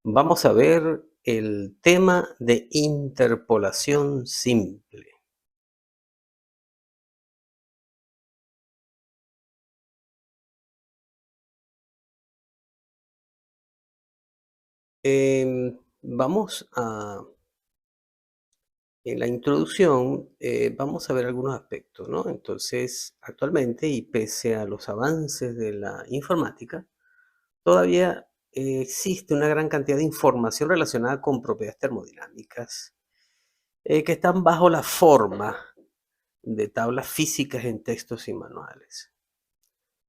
Vamos a ver el tema de interpolación simple. Vamos a, en la introducción, vamos a ver algunos aspectos, ¿no? Entonces, actualmente, y pese a los avances de la informática, todavía existe una gran cantidad de información relacionada con propiedades termodinámicas que están bajo la forma de tablas físicas en textos y manuales.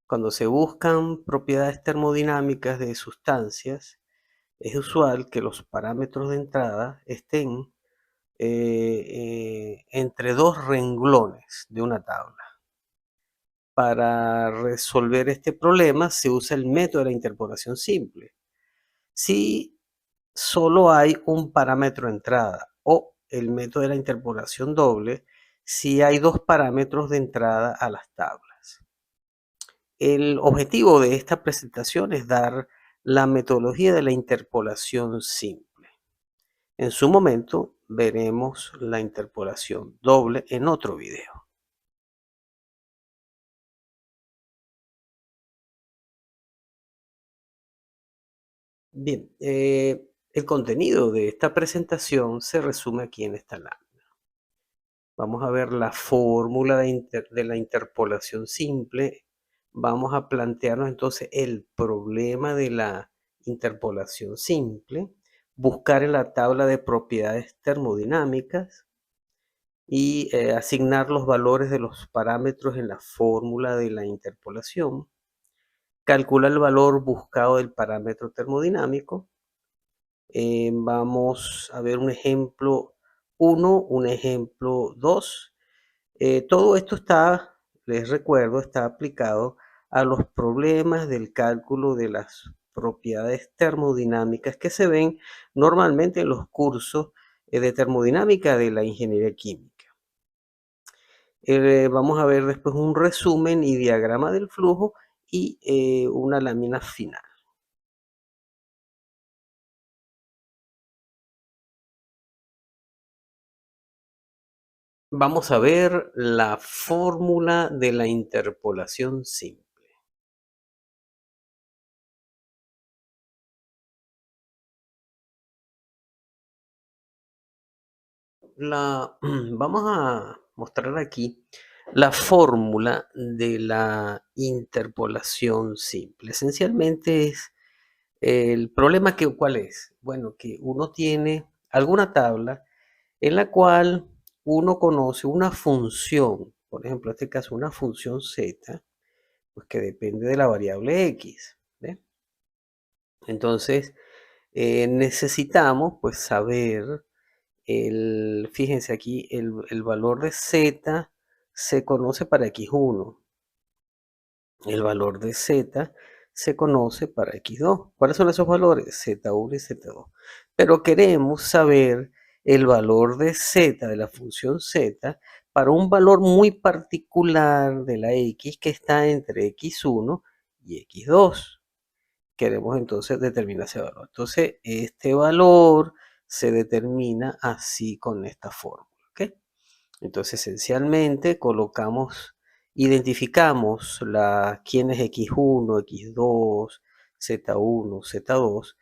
Cuando se buscan propiedades termodinámicas de sustancias, es usual que los parámetros de entrada estén entre dos renglones de una tabla. Para resolver este problema se usa el método de la interpolación simple. Si solo hay un parámetro de entrada o el método de la interpolación doble si hay dos parámetros de entrada a las tablas. El objetivo de esta presentación es dar la metodología de la interpolación simple. En su momento veremos la interpolación doble en otro video. Bien, el contenido de esta presentación se resume aquí en esta lámina. Vamos a ver la fórmula de la interpolación simple. Vamos a plantearnos entonces el problema de la interpolación simple, buscar en la tabla de propiedades termodinámicas y asignar los valores de los parámetros en la fórmula de la interpolación. Calcula el valor buscado del parámetro termodinámico. Vamos a ver un ejemplo 1, un ejemplo 2. Todo esto está, les recuerdo, está aplicado a los problemas del cálculo de las propiedades termodinámicas que se ven normalmente en los cursos de termodinámica de la ingeniería química. Vamos a ver después un resumen y diagrama del flujo y una lámina final. Vamos a ver la fórmula de la interpolación simple. Vamos a mostrar aquí la fórmula de la interpolación simple. Esencialmente es el problema que, ¿cuál es? Bueno, que uno tiene alguna tabla en la cual uno conoce una función, por ejemplo, en este caso una función z, pues que depende de la variable x. ¿Ve? Entonces, necesitamos pues saber fíjense aquí, el valor de z se conoce para x1, el valor de z se conoce para x2. ¿Cuáles son esos valores? Z1 y Z2. Pero queremos saber el valor de z, de la función z, para un valor muy particular de la x que está entre x1 y x2. Queremos entonces determinar ese valor. Entonces, este valor se determina así con esta fórmula. ¿Ok? Entonces, esencialmente identificamos quién es x1, x2, z1, z2,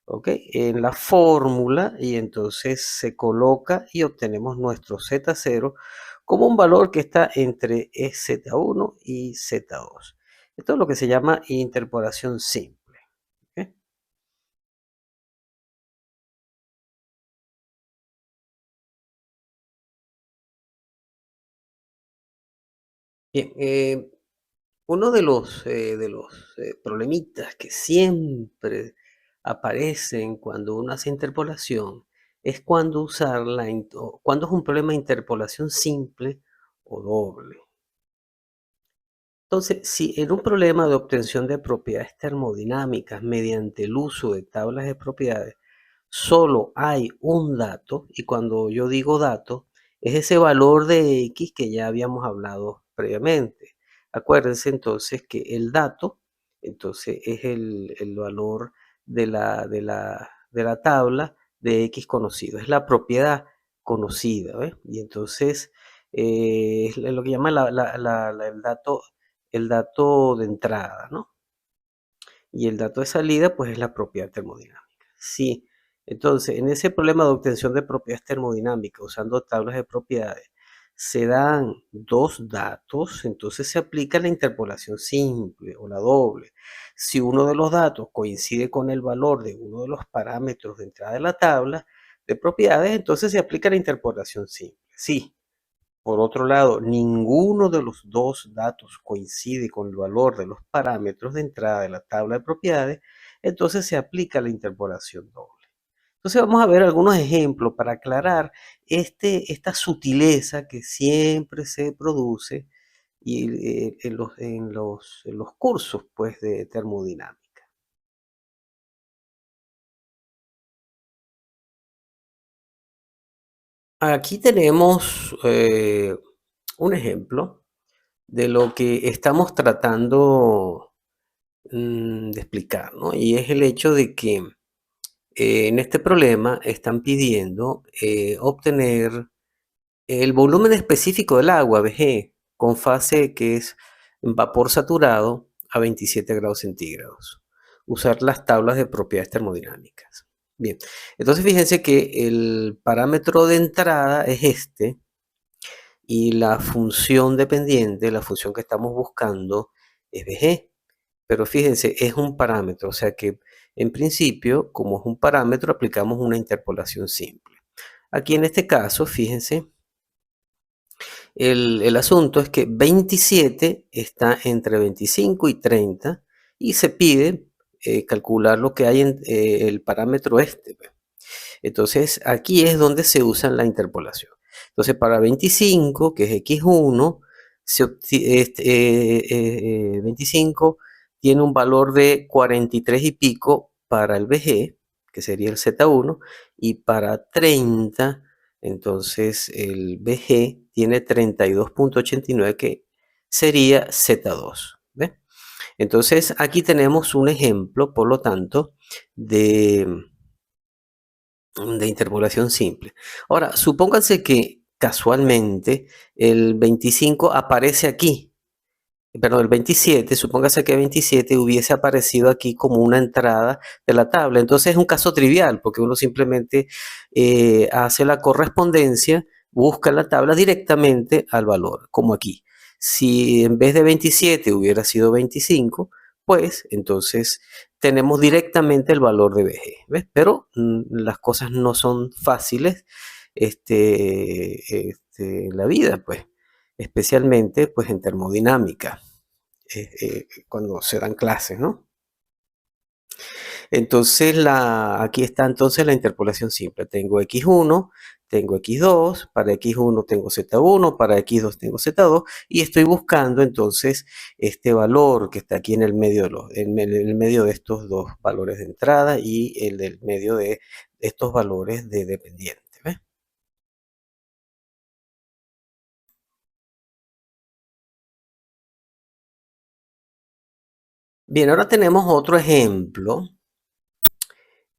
¿ok? En la fórmula y entonces se coloca y obtenemos nuestro z0 como un valor que está entre z1 y z2. Esto es lo que se llama interpolación simple. ¿Ok? Bien, uno de los problemitas que siempre aparecen cuando uno hace interpolación es cuando cuando es un problema de interpolación simple o doble. Entonces, si en un problema de obtención de propiedades termodinámicas mediante el uso de tablas de propiedades, solo hay un dato, y cuando yo digo dato, es ese valor de x que ya habíamos hablado previamente. Acuérdense entonces que el dato, entonces es el valor de de la tabla de X conocido. Es la propiedad conocida, ¿ves? Y entonces es lo que llama el dato de entrada, ¿no? Y el dato de salida, pues es la propiedad termodinámica. Sí, entonces en ese problema de obtención de propiedades termodinámicas usando tablas de propiedades, se dan dos datos, entonces se aplica la interpolación simple o la doble. Si uno de los datos coincide con el valor de uno de los parámetros de entrada de la tabla de propiedades, entonces se aplica la interpolación simple. Sí, por otro lado, ninguno de los dos datos coincide con el valor de los parámetros de entrada de la tabla de propiedades, entonces se aplica la interpolación doble. Entonces vamos a ver algunos ejemplos para aclarar esta sutileza que siempre se produce en los cursos pues, de termodinámica. Aquí tenemos un ejemplo de lo que estamos tratando de explicar, ¿no? Y es el hecho de que en este problema están pidiendo obtener el volumen específico del agua, VG, con fase que es vapor saturado a 27 grados centígrados. Usar las tablas de propiedades termodinámicas. Bien, entonces fíjense que el parámetro de entrada es este y la función dependiente, la función que estamos buscando es VG. Pero fíjense, es un parámetro, o sea que en principio, como es un parámetro, aplicamos una interpolación simple. Aquí en este caso, fíjense, el asunto es que 27 está entre 25 y 30 y se pide calcular lo que hay en el parámetro este, pues. Entonces, aquí es donde se usa la interpolación. Entonces, para 25, que es x1, 25 tiene un valor de 43 y pico para el VG, que sería el Z1, y para 30, entonces el VG tiene 32.89, que sería Z2. ¿Ves? Entonces, aquí tenemos un ejemplo, por lo tanto, de interpolación simple. Ahora, supónganse que casualmente el 25 aparece aquí, perdón, el 27, supóngase que 27 hubiese aparecido aquí como una entrada de la tabla. Entonces es un caso trivial, porque uno simplemente hace la correspondencia, busca la tabla directamente al valor, como aquí. Si en vez de 27 hubiera sido 25, pues entonces tenemos directamente el valor de BG, ¿ves? Pero las cosas no son fáciles en la vida, pues, especialmente pues en termodinámica, cuando se dan clases, ¿no? Entonces, aquí está entonces la interpolación simple. Tengo x1, tengo x2, para x1 tengo z1, para x2 tengo z2, y estoy buscando entonces este valor que está aquí en el medio el medio de estos dos valores de entrada y el del medio de estos valores de dependiente. ¿Ves? Bien, ahora tenemos otro ejemplo.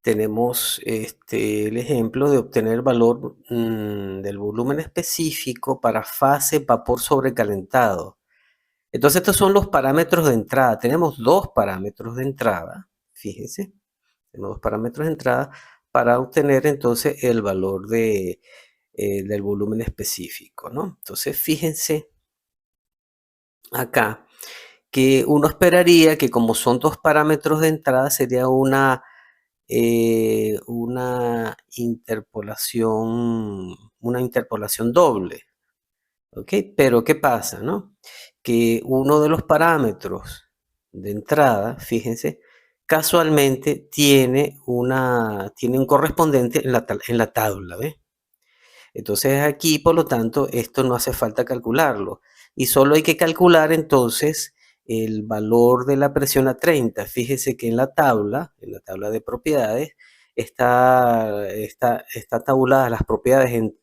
Tenemos el ejemplo de obtener valor del volumen específico para fase vapor sobrecalentado. Entonces estos son los parámetros de entrada. Tenemos dos parámetros de entrada, fíjense, tenemos dos parámetros de entrada para obtener entonces el valor del volumen específico, ¿no? Entonces fíjense acá que uno esperaría que como son dos parámetros de entrada sería una interpolación doble, ¿ok? Pero ¿qué pasa, no? Que uno de los parámetros de entrada, fíjense, casualmente tiene un correspondiente en la tabla, ¿ves? Entonces aquí, por lo tanto, esto no hace falta calcularlo. Y solo hay que calcular entonces el valor de la presión a 30. Fíjese que en la tabla de propiedades, está tabuladas las propiedades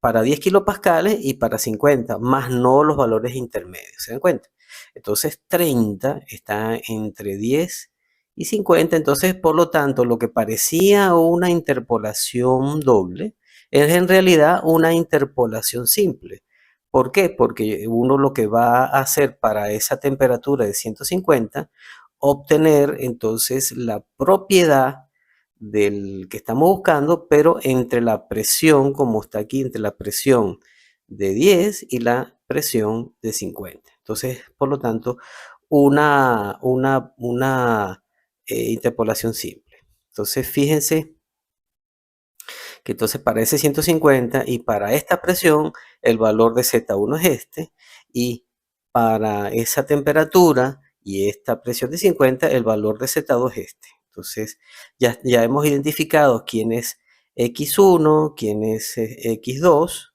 para 10 kilopascales y para 50, más no los valores intermedios. ¿Se dan cuenta? Entonces 30 está entre 10 y 50. Entonces, por lo tanto, lo que parecía una interpolación doble es en realidad una interpolación simple. ¿Por qué? Porque uno lo que va a hacer para esa temperatura de 150, obtener entonces la propiedad del que estamos buscando, pero entre la presión, como está aquí, entre la presión de 10 y la presión de 50. Entonces, por lo tanto, una interpolación simple. Entonces, fíjense que entonces para ese 150 y para esta presión, el valor de Z1 es este, y para esa temperatura y esta presión de 50, el valor de Z2 es este. Entonces, ya hemos identificado quién es X1, quién es X2,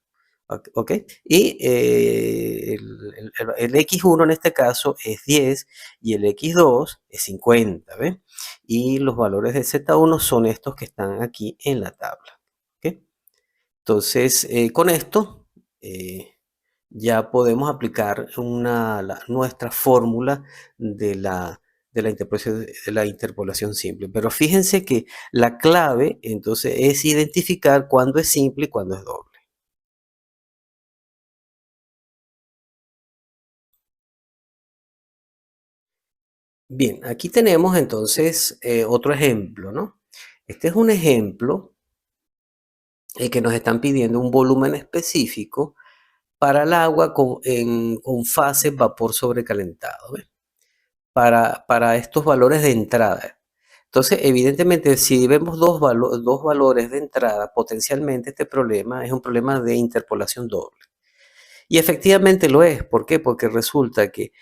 ¿ok? Y el X1 en este caso es 10 y el X2 es 50, ¿ven? Y los valores de Z1 son estos que están aquí en la tabla. ¿Ok? Entonces, con esto ya podemos aplicar nuestra fórmula de la interpolación simple. Pero fíjense que la clave entonces es identificar cuándo es simple y cuándo es doble. Bien, aquí tenemos entonces otro ejemplo, ¿no? Este es un ejemplo que nos están pidiendo un volumen específico para el agua con fase vapor sobrecalentado, ¿ves? Para estos valores de entrada. Entonces, evidentemente, si vemos dos valores de entrada, potencialmente este problema es un problema de interpolación doble. Y efectivamente lo es. ¿Por qué? Porque resulta que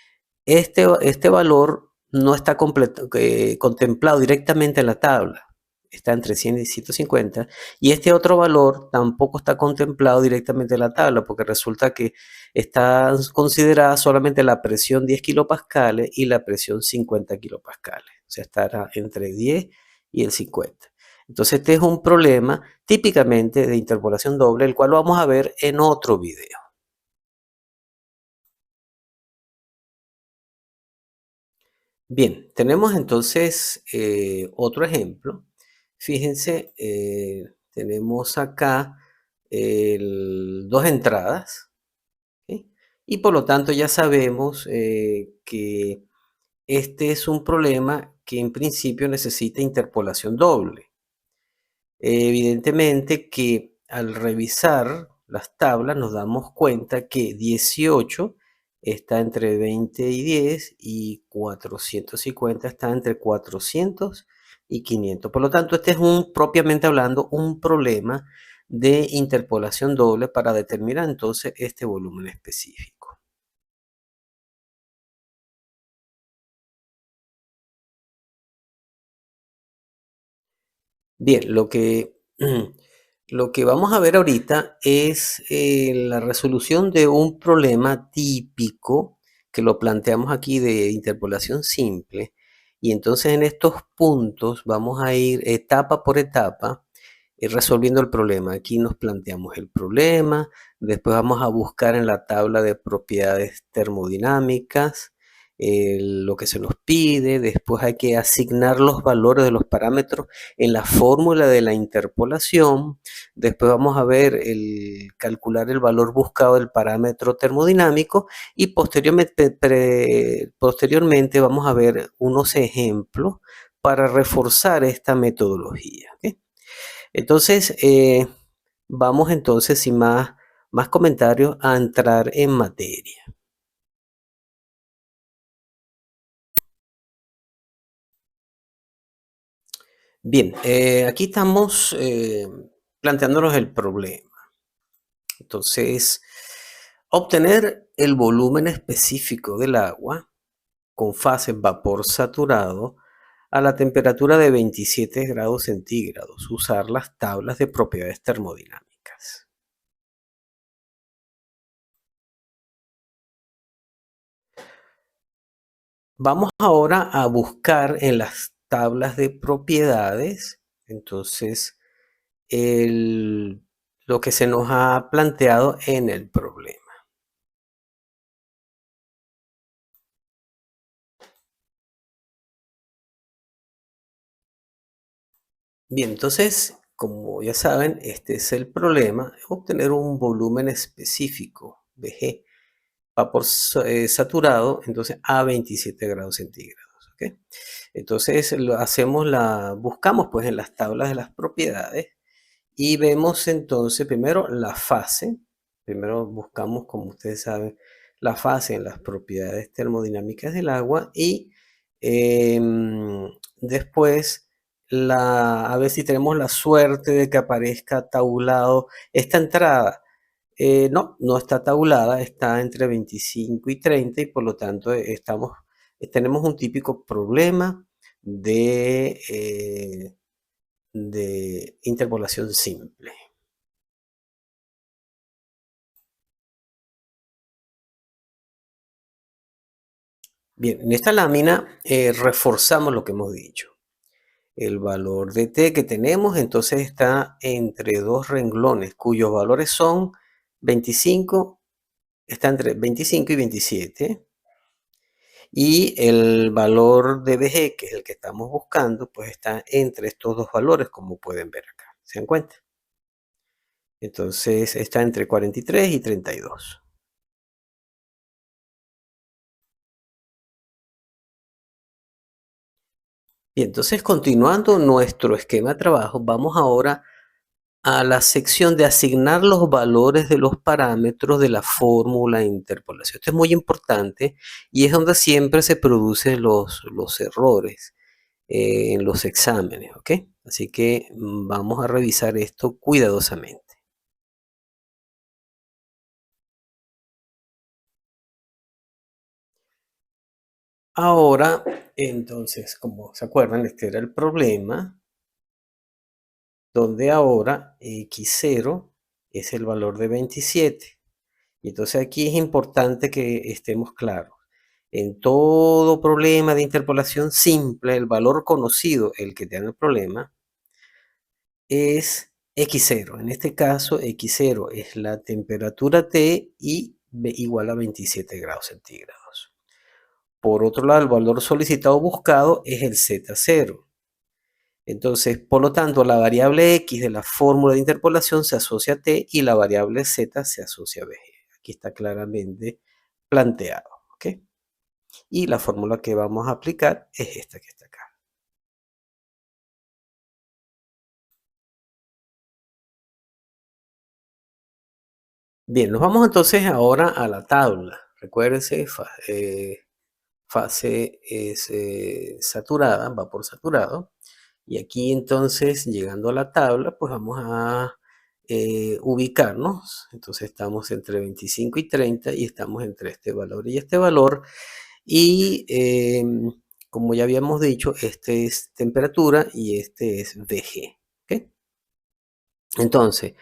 este valor no está contemplado directamente en la tabla. Está entre 100 y 150. Y este otro valor tampoco está contemplado directamente en la tabla, porque resulta que está considerada solamente la presión 10 kilopascales y la presión 50 kilopascales. O sea, estará entre 10 y el 50. Entonces, este es un problema típicamente de interpolación doble, el cual lo vamos a ver en otro video. Bien, tenemos entonces otro ejemplo. Fíjense, tenemos acá dos entradas, ¿sí? Y por lo tanto ya sabemos que este es un problema que en principio necesita interpolación doble. Evidentemente que al revisar las tablas nos damos cuenta que 18 está entre 20 y 10 y 450 está entre 400 y 500. Por lo tanto, este es propiamente hablando, un problema de interpolación doble para determinar entonces este volumen específico. Bien, lo que vamos a ver ahorita es la resolución de un problema típico que lo planteamos aquí de interpolación simple. Y entonces en estos puntos vamos a ir etapa por etapa resolviendo el problema. Aquí nos planteamos el problema, después vamos a buscar en la tabla de propiedades termodinámicas lo que se nos pide, después hay que asignar los valores de los parámetros en la fórmula de la interpolación, después vamos a ver calcular el valor buscado del parámetro termodinámico y posteriormente vamos a ver unos ejemplos para reforzar esta metodología. ¿Ok? Entonces, vamos entonces sin más comentarios a entrar en materia. Bien, aquí estamos planteándonos el problema. Entonces, obtener el volumen específico del agua con fase vapor saturado a la temperatura de 27 grados centígrados. Usar las tablas de propiedades termodinámicas. Vamos ahora a buscar en las tablas de propiedades, entonces, lo que se nos ha planteado en el problema. Bien, entonces, como ya saben, este es el problema, obtener un volumen específico, VG, vapor saturado, entonces a 27 grados centígrados, ¿ok? Entonces buscamos pues en las tablas de las propiedades y vemos entonces primero la fase, primero buscamos, como ustedes saben, la fase en las propiedades termodinámicas del agua y después a ver si tenemos la suerte de que aparezca tabulado esta entrada. No, no está tabulada, está entre 25 y 30 y por lo tanto tenemos un típico problema de interpolación simple. Bien, en esta lámina reforzamos lo que hemos dicho. El valor de t que tenemos entonces está entre dos renglones cuyos valores son 25, está entre 25 y 27. Y el valor de BG, que es el que estamos buscando, pues está entre estos dos valores, como pueden ver acá. ¿Se dan cuenta? Entonces está entre 43 y 32. Y entonces continuando nuestro esquema de trabajo, vamos ahora a la sección de asignar los valores de los parámetros de la fórmula de interpolación. Esto es muy importante y es donde siempre se producen los errores en los exámenes, ¿ok? Así que vamos a revisar esto cuidadosamente. Ahora, entonces, como se acuerdan, este era el problema, donde ahora x0 es el valor de 27. Y entonces aquí es importante que estemos claros. En todo problema de interpolación simple, el valor conocido, el que tiene el problema, es x0. En este caso, x0 es la temperatura T y igual a 27 grados centígrados. Por otro lado, el valor solicitado buscado es el Z0. Entonces, por lo tanto, la variable X de la fórmula de interpolación se asocia a T y la variable Z se asocia a BG. Aquí está claramente planteado, ¿ok? Y la fórmula que vamos a aplicar es esta que está acá. Bien, nos vamos entonces ahora a la tabla. Recuérdense, fase es saturada, vapor saturado. Y aquí entonces, llegando a la tabla, pues vamos a ubicarnos. Entonces estamos entre 25 y 30 y estamos entre este valor y este valor. Y como ya habíamos dicho, este es temperatura y este es VG. ¿Ok? Entonces,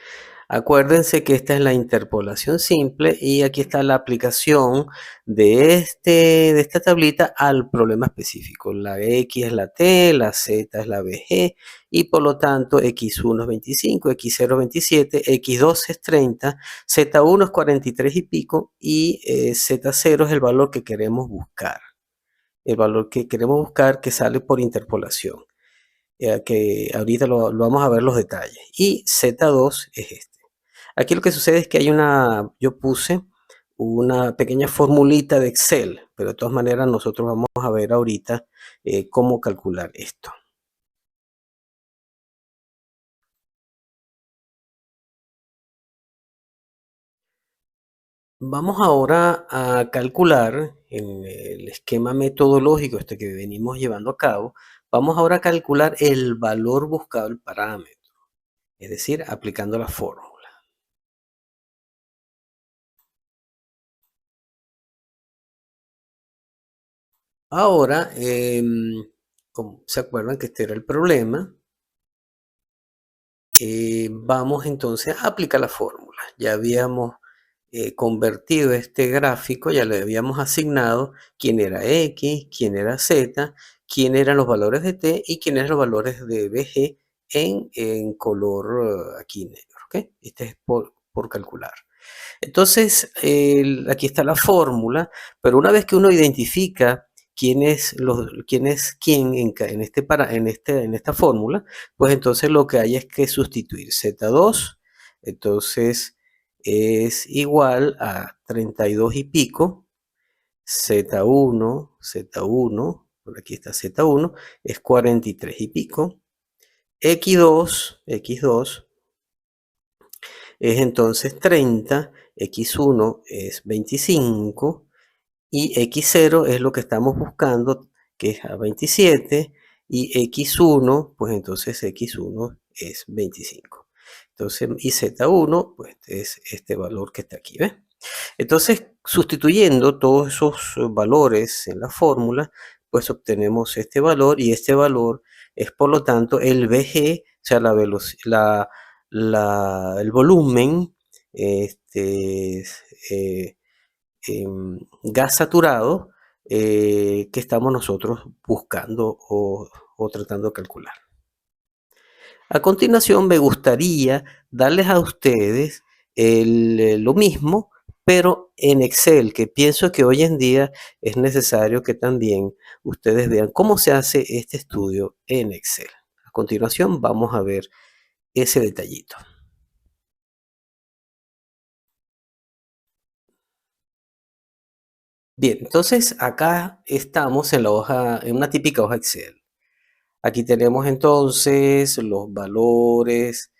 acuérdense que esta es la interpolación simple y aquí está la aplicación de esta tablita al problema específico. La X es la T, la Z es la BG y por lo tanto X1 es 25, X0 es 27, X2 es 30, Z1 es 43 y pico y Z0 es el valor que queremos buscar. El valor que queremos buscar que sale por interpolación. Que ahorita lo vamos a ver los detalles. Y Z2 es este. Aquí lo que sucede es que yo puse una pequeña formulita de Excel, pero de todas maneras nosotros vamos a ver ahorita cómo calcular esto. Vamos ahora a calcular en el esquema metodológico este que venimos llevando a cabo, vamos ahora a calcular el valor buscado del parámetro, es decir, aplicando la fórmula. Ahora, como se acuerdan que este era el problema, vamos entonces a aplicar la fórmula. Ya habíamos convertido este gráfico, ya le habíamos asignado quién era X, quién era Z, quién eran los valores de T y quién eran los valores de BG en color aquí negro. ¿Ok? Este es por calcular. Entonces, aquí está la fórmula, pero una vez que uno identifica quién es quién en esta fórmula, pues entonces lo que hay es que sustituir Z2, entonces es igual a 32 y pico, Z1, por aquí está Z1, es 43 y pico, X2 es entonces 30, X1 es 25 y X0 es lo que estamos buscando, que es a 27, y X1, pues entonces X1 es 25. Entonces, y Z1, pues es este valor que está aquí, ¿ves? Entonces, sustituyendo todos esos valores en la fórmula, pues obtenemos este valor y este valor es por lo tanto el VG, o sea, el volumen, este, eh, gas saturado que estamos nosotros buscando o tratando de calcular. A continuación, me gustaría darles a ustedes lo mismo, pero en Excel, que pienso que hoy en día es necesario que también ustedes vean cómo se hace este estudio en Excel. A continuación, vamos a ver ese detallito. Bien, entonces acá estamos en en una típica hoja Excel. Aquí tenemos entonces los valores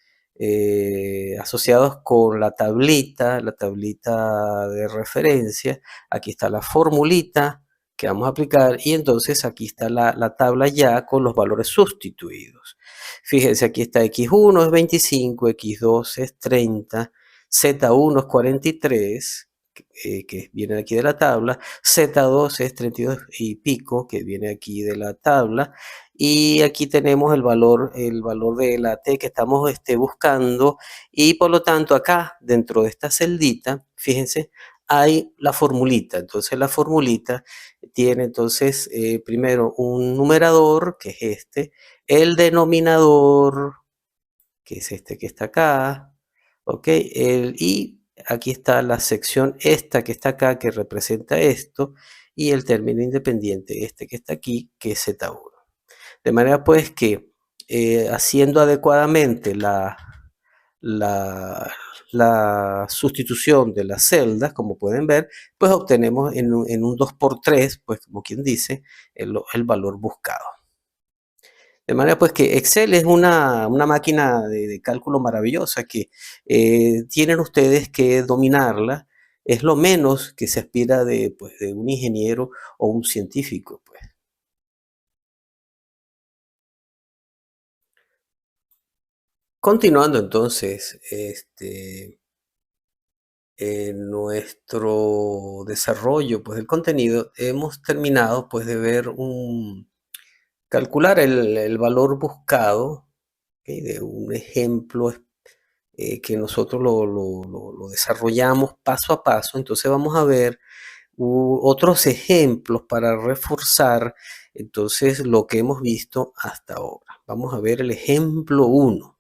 asociados con la tablita de referencia. Aquí está la formulita que vamos a aplicar y entonces aquí está la tabla ya con los valores sustituidos. Fíjense, aquí está X1 es 25, X2 es 30, Z1 es 43, que viene aquí de la tabla, Z2 es 32 y pico, que viene aquí de la tabla, y aquí tenemos el valor de la T que estamos buscando, y por lo tanto acá dentro de esta celdita, fíjense, hay la formulita. Entonces la formulita tiene entonces primero un numerador, que es el denominador, que es este que está acá, ¿ok? Y aquí está la sección esta que está acá, que representa esto, y el término independiente, este que está aquí, que es Z1. De manera pues que haciendo adecuadamente la, la sustitución de las celdas, como pueden ver, pues obtenemos en un 2×3, pues como quien dice, el valor buscado. De manera pues que Excel es una máquina de cálculo maravillosa que tienen ustedes que dominarla. Es lo menos que se aspira pues, de un ingeniero o un científico, pues. Continuando entonces, en nuestro desarrollo pues, del contenido, hemos terminado pues, de ver calcular el valor buscado, ¿okay? De un ejemplo que nosotros lo desarrollamos paso a paso. Entonces vamos a ver otros ejemplos para reforzar entonces lo que hemos visto hasta ahora. Vamos a ver el ejemplo 1.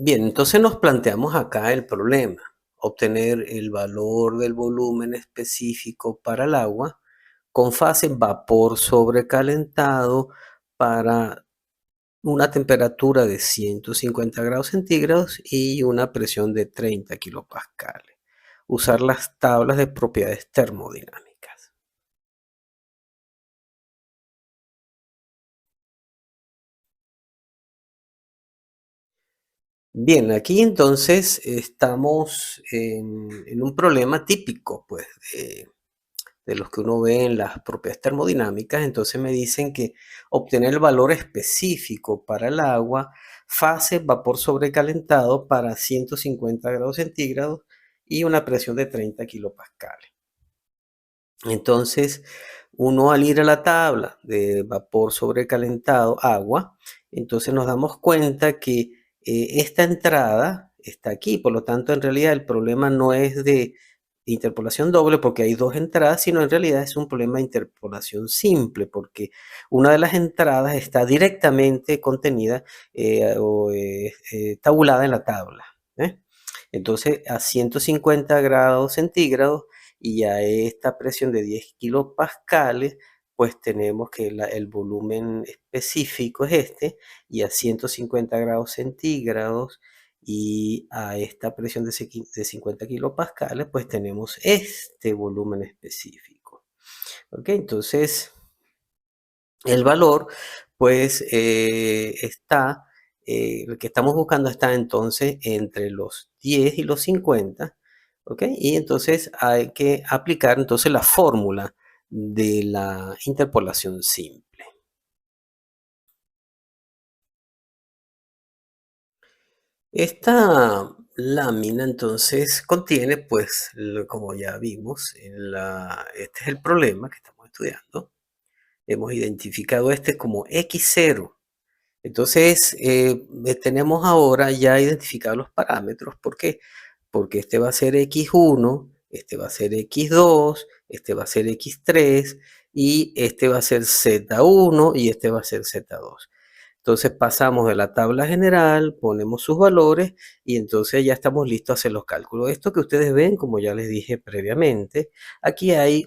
Bien, entonces nos planteamos acá el problema, obtener el valor del volumen específico para el agua con fase vapor sobrecalentado para una temperatura de 150 grados centígrados y una presión de 30 kilopascales. Usar las tablas de propiedades termodinámicas. Bien, aquí entonces estamos en un problema típico, pues, de los que uno ve en las propiedades termodinámicas. Entonces me dicen que obtener el valor específico para el agua, fase vapor sobrecalentado para 150 grados centígrados y una presión de 30 kilopascales. Entonces, uno al ir a la tabla de vapor sobrecalentado, agua, entonces nos damos cuenta que esta entrada está aquí. Por lo tanto, en realidad el problema no es de interpolación doble porque hay dos entradas, sino en realidad es un problema de interpolación simple porque una de las entradas está directamente contenida o tabulada en la tabla. ¿Eh? Entonces, a 150 grados centígrados y a esta presión de 10 kilopascales, pues tenemos que el volumen específico es este, y a 150 grados centígrados y a esta presión de 50 kilopascales, pues tenemos este volumen específico. ¿Ok? Entonces, el valor, pues, el que estamos buscando está entonces entre los 10 y los 50, ¿ok? Y entonces hay que aplicar entonces la fórmula de la interpolación simple. Esta lámina entonces contiene, pues, como ya vimos, este es el problema que estamos estudiando. Hemos identificado este como X0. Entonces, tenemos ahora ya identificados los parámetros. ¿Por qué? Porque este va a ser X1, este va a ser X2, este va a ser X3 y este va a ser Z1 y este va a ser Z2. Entonces pasamos de la tabla general, ponemos sus valores y entonces ya estamos listos a hacer los cálculos. Esto que ustedes ven, como ya les dije previamente, aquí hay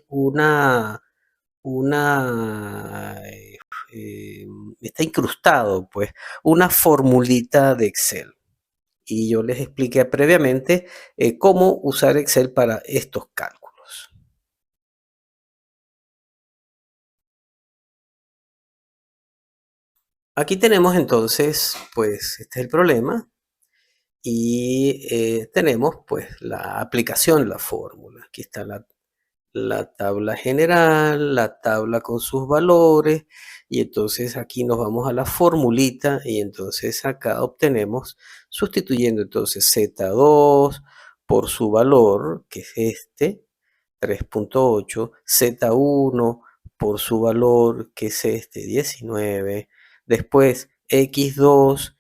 eh, está incrustado, pues, una formulita de Excel. Y yo les expliqué previamente cómo usar Excel para estos cálculos. Aquí tenemos entonces, pues, este es el problema. Y tenemos, pues, la aplicación, la fórmula. Aquí está la tabla general, la tabla con sus valores, y entonces aquí nos vamos a la formulita y entonces acá obtenemos, sustituyendo entonces Z2 por su valor, que es este, 3.8, Z1 por su valor, que es este, 19, después X2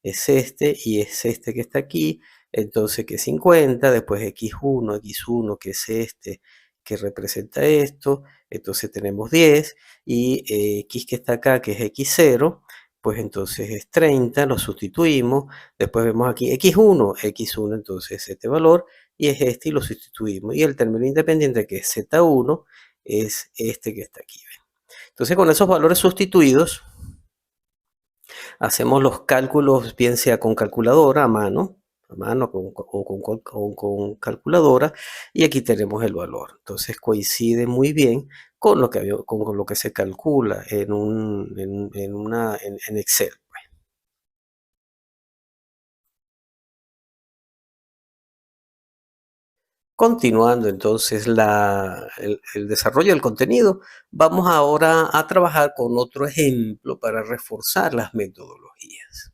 es este y es este que está aquí, entonces que es 50, después X1 que es este que representa esto, entonces tenemos 10 y X que está acá que es X0, pues entonces es 30, lo sustituimos, después vemos aquí X1 entonces este valor y es este y lo sustituimos y el término independiente que es Z1 es este que está aquí. Entonces con esos valores sustituidos hacemos los cálculos, bien sea con calculadora a mano con calculadora, y aquí tenemos el valor. Entonces coincide muy bien con con lo que se calcula en Excel. Continuando entonces el desarrollo del contenido, vamos ahora a trabajar con otro ejemplo para reforzar las metodologías.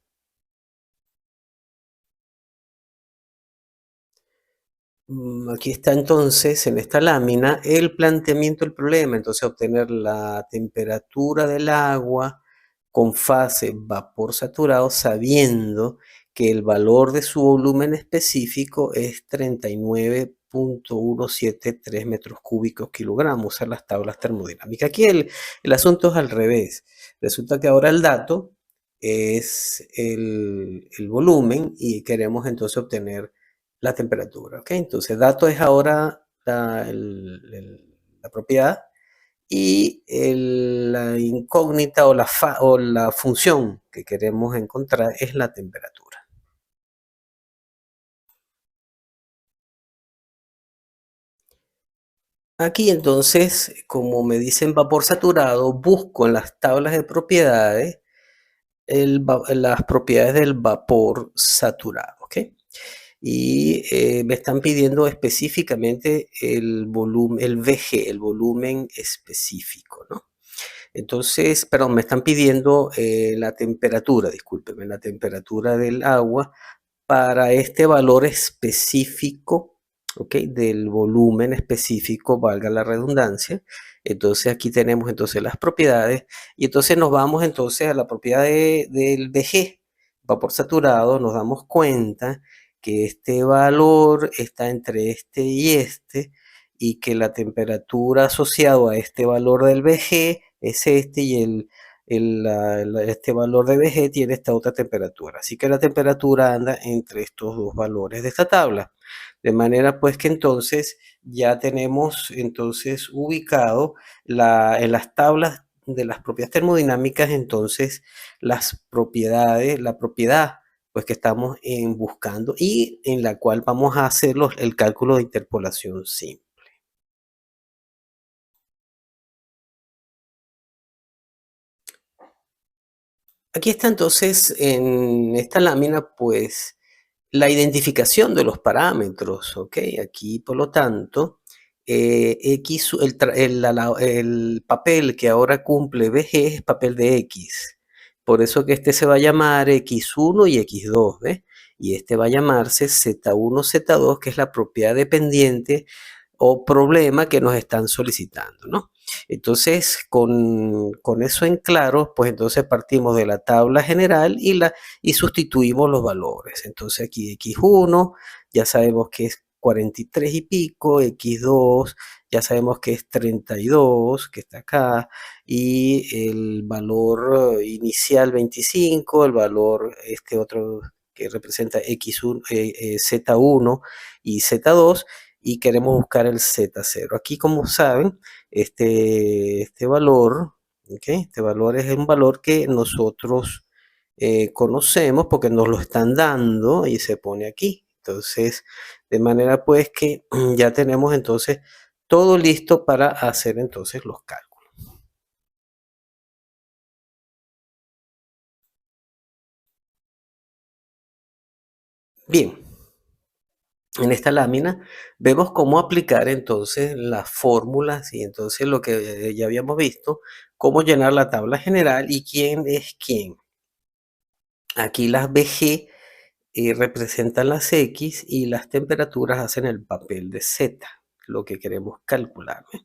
Aquí está entonces en esta lámina el planteamiento del problema, entonces obtener la temperatura del agua con fase vapor saturado sabiendo que el valor de su volumen específico es 39.173 metros cúbicos kilogramos, usar las tablas termodinámicas. Aquí el asunto es al revés. Resulta que ahora el dato es el volumen y queremos entonces obtener la temperatura, ¿ok? Entonces, dato es ahora la propiedad y la incógnita o la función que queremos encontrar es la temperatura. Aquí entonces, como me dicen vapor saturado, busco en las tablas de propiedades las propiedades del vapor saturado, ¿ok? Y me están pidiendo específicamente el volumen, el VG, el volumen específico, ¿no? Entonces, perdón, me están pidiendo la temperatura, discúlpeme, la temperatura del agua para este valor específico, ¿ok? Del volumen específico, valga la redundancia. Entonces aquí tenemos entonces las propiedades y entonces nos vamos entonces a la propiedad del VG, vapor saturado, nos damos cuenta que este valor está entre este y que la temperatura asociada a este valor del VG es este y este valor de VG tiene esta otra temperatura. Así que la temperatura anda entre estos dos valores de esta tabla. De manera pues que entonces ya tenemos entonces ubicado en las tablas de las propiedades termodinámicas, entonces las propiedades, la propiedad pues que estamos buscando y en la cual vamos a hacer el cálculo de interpolación simple. Aquí está entonces en esta lámina pues la identificación de los parámetros, ¿ok? Aquí, por lo tanto, X, el papel que ahora cumple BG es papel de X. Por eso que este se va a llamar X1 y X2, ¿ves? Y este va a llamarse Z1, Z2, que es la propiedad dependiente o problema que nos están solicitando, ¿no? Entonces, con eso en claro, pues entonces partimos de la tabla general y sustituimos los valores. Entonces aquí X1 ya sabemos que es 43 y pico, X2 ya sabemos que es 32, que está acá, y el valor inicial 25, el valor este otro que representa X1, Z1 y Z2, y queremos buscar el Z0. Aquí, como saben, este valor, ¿okay? Este valor es un valor que nosotros conocemos porque nos lo están dando y se pone aquí. Entonces, de manera pues que ya tenemos entonces todo listo para hacer entonces los cálculos. Bien, en esta lámina vemos cómo aplicar entonces las fórmulas y entonces lo que ya habíamos visto, cómo llenar la tabla general y quién es quién. Aquí las BG representan las X y las temperaturas hacen el papel de Z, lo que queremos calcular. ¿Ve?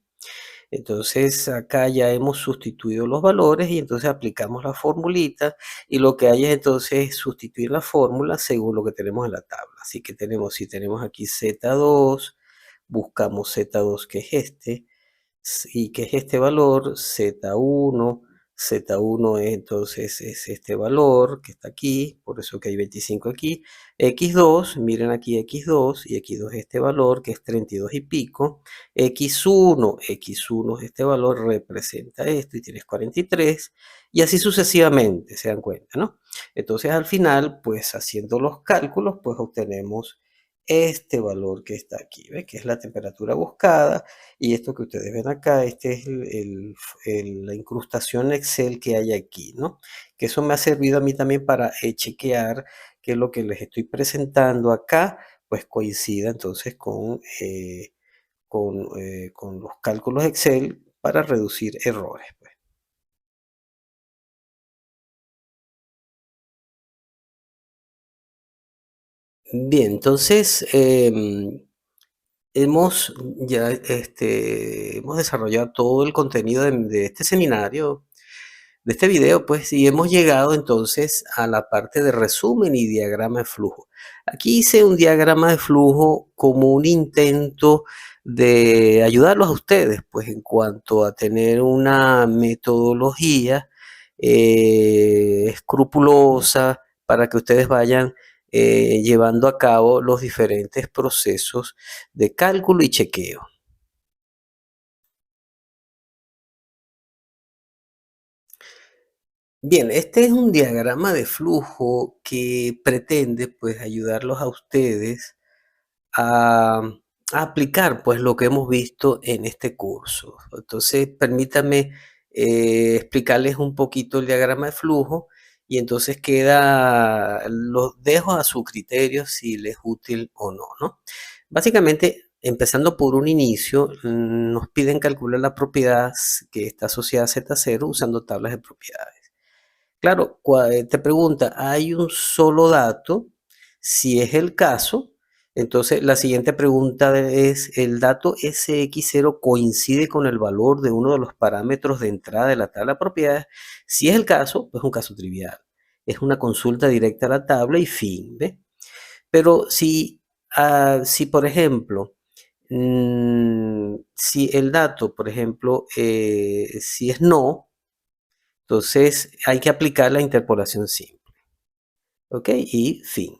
Entonces acá ya hemos sustituido los valores y entonces aplicamos la formulita y lo que hay es entonces sustituir la fórmula según lo que tenemos en la tabla. Así que tenemos, si tenemos aquí Z2, buscamos Z2 que es este, y que es este valor, Z1, Z1 entonces es este valor que está aquí, por eso que hay 25 aquí, X2, miren aquí X2, y X2 es este valor que es 32 y pico, X1 es este valor, representa esto y tienes 43, y así sucesivamente, se dan cuenta, ¿no? Entonces al final, pues haciendo los cálculos, pues obtenemos este valor que está aquí, ¿ves? Que es la temperatura buscada, y esto que ustedes ven acá, este es la incrustación Excel que hay aquí, ¿no? Que eso me ha servido a mí también para chequear que lo que les estoy presentando acá, pues coincida entonces con los cálculos Excel para reducir errores, pues. Bien, entonces hemos desarrollado todo el contenido de este seminario, de este video, pues, y hemos llegado entonces a la parte de resumen y diagrama de flujo. Aquí hice un diagrama de flujo como un intento de ayudarlos a ustedes, pues, en cuanto a tener una metodología escrupulosa para que ustedes vayan llevando a cabo los diferentes procesos de cálculo y chequeo. Bien, este es un diagrama de flujo que pretende pues ayudarlos a ustedes a, a aplicar pues lo que hemos visto en este curso. Entonces, permítanme explicarles un poquito el diagrama de flujo y entonces los dejo a su criterio si les es útil o no, ¿no? Básicamente, empezando por un inicio, nos piden calcular la propiedad que está asociada a Z0 usando tablas de propiedades. Claro, te pregunta, ¿hay un solo dato? Si es el caso, entonces la siguiente pregunta es, ¿el dato SX0 coincide con el valor de uno de los parámetros de entrada de la tabla de propiedades? Si es el caso, pues es un caso trivial. Es una consulta directa a la tabla y fin, ¿ve? Pero si por ejemplo, si el dato, por ejemplo, si es no, Entonces, hay que aplicar la interpolación simple, ¿ok? Y fin.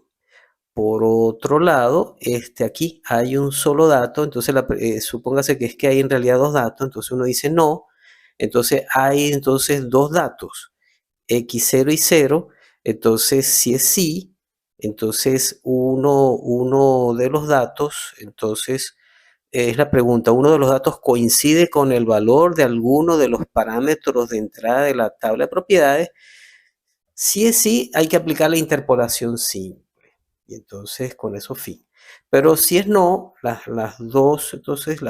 Por otro lado, aquí hay un solo dato, entonces supóngase que es que hay en realidad dos datos, entonces uno dice no, entonces hay entonces dos datos, x0 y 0, entonces si es sí, entonces uno de los datos, entonces es la pregunta, uno de los datos coincide con el valor de alguno de los parámetros de entrada de la tabla de propiedades. Si es sí, hay que aplicar la interpolación simple. Y entonces con eso fin. Pero si es no, las dos, entonces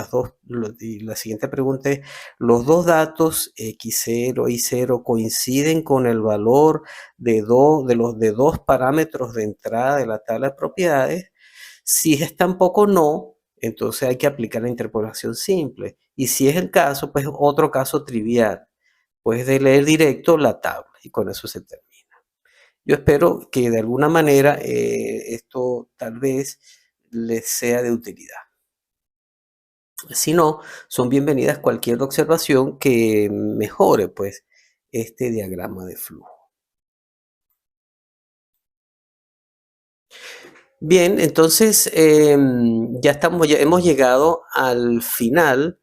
y la siguiente pregunta es, los dos datos x0 y 0 coinciden con el valor de dos parámetros de entrada de la tabla de propiedades. Si es tampoco no, entonces hay que aplicar la interpolación simple. Y si es el caso, pues otro caso trivial. Puedes leer directo la tabla y con eso se termina. Yo espero que de alguna manera esto tal vez les sea de utilidad. Si no, son bienvenidas cualquier observación que mejore pues este diagrama de flujo. Bien, entonces ya hemos llegado al final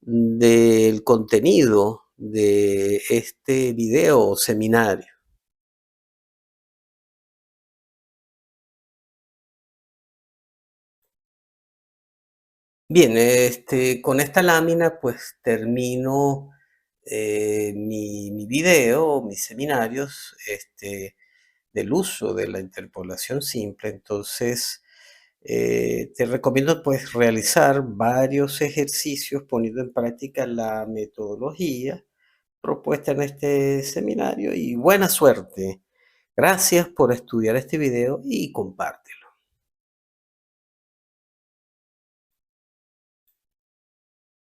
del contenido de este video o seminario. Bien, con esta lámina pues termino mi video, mis seminarios del uso de la interpolación simple. Entonces, te recomiendo pues realizar varios ejercicios poniendo en práctica la metodología propuesta en este seminario y buena suerte. Gracias por estudiar este video y compártelo.